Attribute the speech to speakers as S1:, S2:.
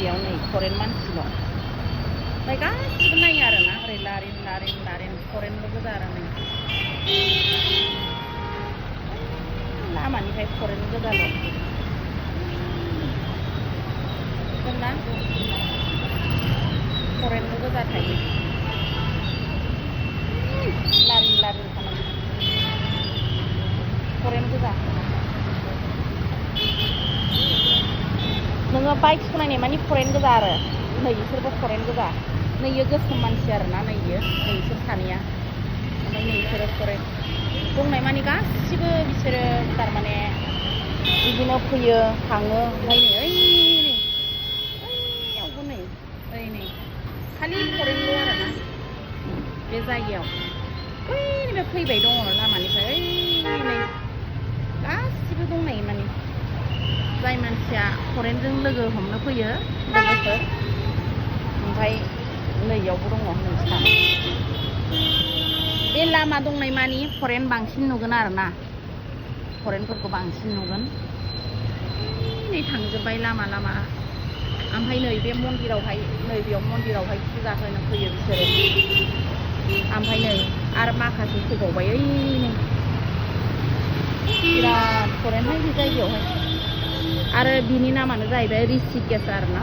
S1: बेयाव नै फरेन मानसिल' ओमफ्राय गासिबो नायो आरोना ओरै लारिन फरेनल' गोजा आरो नै लामानिफ्राय फरेन गोजाल' जोंना फरेनल' गोजा थायो लारिन खालामो फरेन गोजा नोङो बाइक सालायनाय मानि फरेन गोजा आरो नै इसोरबो फरेन गोजा नै इयो गोसोम मानसि आरोना नै इयो नै इसोर सानैया ओमफ्राय नै इसोरो फरेन दंनाय मानि गासिबो बिसोरो थारमाने बिदिनो फैयो थाङो ओमफ्राय नै ओइयावबो नै खालि फरेनल' आरोना बे जायगायाव बैनिफ्राय फैबाय दङ लामानिफ्राय नै गासिबो दंनाय मानि जाय मानसिया फरेनजों लोगो हमनो फैयो लोगोफोर ओमफ्राय नैयावबो दङ नोंस्रा बे लामा दंनाय मानि फरेन बांसिन नुगोन आरोना फरेनफोरखौ बांसिन नुगोन नै थांजोब्बाय लामा ओमफ्राय नै बे मन्दिरावहाय नैबेयाव मन्दिरावहाय फुजा होनो फैयो बिसोरो ओमफ्राय नै आरो माखासे फैबावबाय ओइ नै बिराद फरेनहाय बे जायगायावहाय आरो बिनि नामानो जाहैबाय ऋषिकेश आरोना